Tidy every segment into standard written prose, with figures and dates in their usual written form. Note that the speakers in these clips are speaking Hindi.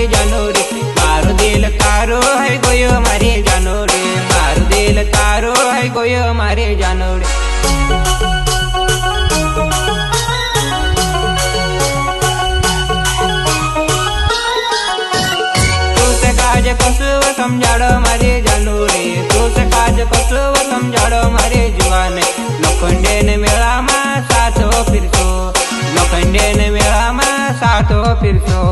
मारी जानोरी, मारो दिल तारो है गोयो मारी जानोरी, मारो दिल तारो है गोयो मारी जानोरी। काज कसुव समझाड़ो मारे जानोरी, तूसे काज कसुव समझाड़ो मारे जुवान। लोखंडे ने मेला में साथ हो फिर सो, लोखंडे ने मेला में साथ हो फिर सो।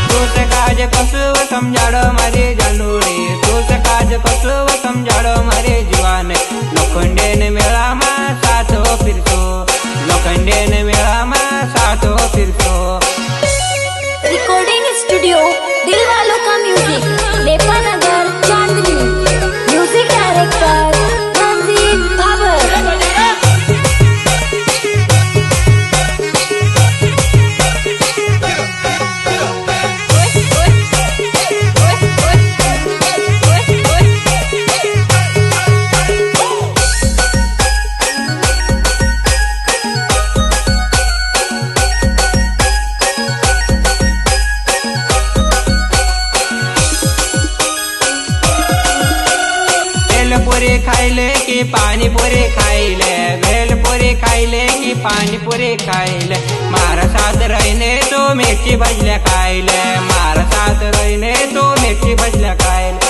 तूसे काज कसुव समझाड़ो मारे जानोरी, तूसे काज कसुव समझाड़ो मारे जुवान। लोखंडे ने मेला में साथ हो फिर सो, लोखंडे ने मेला में साथ हो फिर सो। रिकॉर्डिंग स्टूडियो दिल वालों का म्यूजिक, लेपा नगर चांदनी। Music director Ranjit Babar. भेलपुरी खाइले कि पानी पूरी खाइले, भेलपुरी खाइले कि पानी पूरी खाइले। मारा साथ रहने तो मिर्ची भजले खाइले, मारा साथ रहने तो मिर्ची भजले खाइले।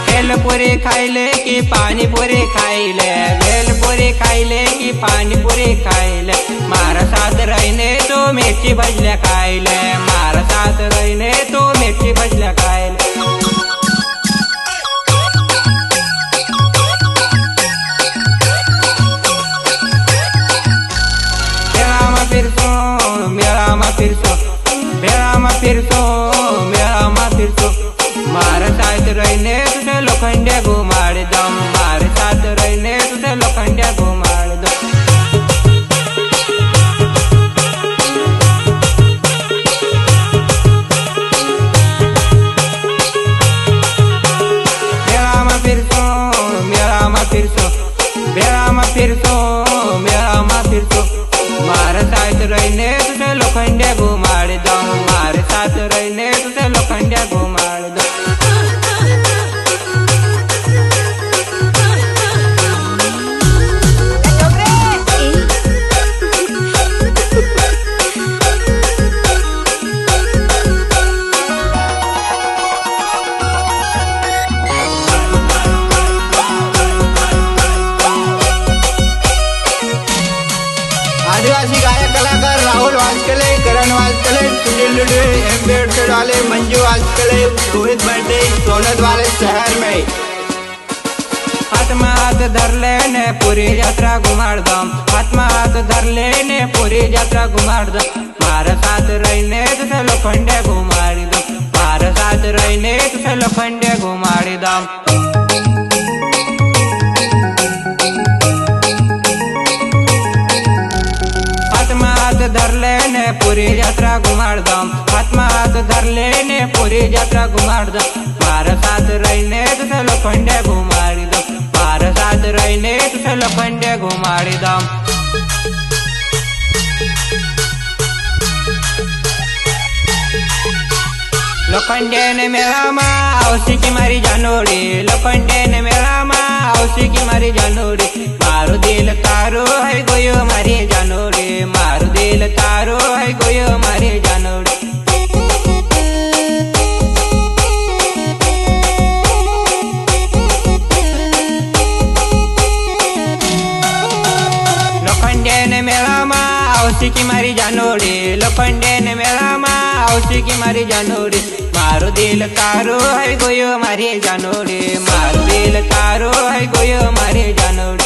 भेलपुरी खाइले कि पानी पूरी खाइले, भेलपुरी खाइले कि पानी पूरी खाइले। मारा साथ रहने तो मिर्ची भजले खाइले, मारा साथ रहने तो मिर्ची भजले खाइले। मेला में फिर सो, मेला में फिर सो, मेला में फिर सो, मेला में फिर सो। मारा साथ रहने तुझे लोखंडे घुमाड़ दम, मारे साथ रहने तुझे लोखंडे घुमाड़ दम। मेला में फिर सो, मेला में फिर सो, मेला में फिर सो, मेला में फिर सो। मारे साथ रहने तुझे लोखंडे घुमाड़ दम, मारे साथ रहने तुझे लोखंडे घुमाड़ दम। आदिवासी गायक कलाकार राहुल वाजकले, करण वाजकले, सुनील लुडे, एम्बेडकर वाले मंजू वाजकले, रोहित बर्थडे सोनत वाले शहर में। हाथ में हाथ धर लेने पूरी यात्रा घुमाड़ दम, हाथ में हाथ धर लेने पूरी यात्रा घुमाड़ दम। मारा साथ रहने तुझे लोखंडे घुमाड़ी दम, मारा साथ रहने तुझे लोखंडे घुमाड़ी दम। हाथ धर लेने पूरी यात्रा घुमाड़ दम, हाथ में हाथ धर लेने पूरी यात्रा घुमाड़ दम। मारा साथ रहने तुझे लोखंडे घुमाड़ी दम, मारा साथ रहने तुझे लोखंडे घुमाड़ी दम। लोखंडे ने मेला में औसी की मारी जानोरी, लोखंडे ने मेला में औसी की मारी जानोरी। मारो दिल तारो है गोयो मारी जानोरी, मारो दिल तारो है गोयो मारी जानोरी। लोखंडे ने मेला में औसी की मारी जानोरी, लोखंडे ने मेला में औसी की मारी जानोरी। मारो दिल तारो है गोयो मारी जानोरी, मारो दिल तारो है गोयो मारी जानोरी।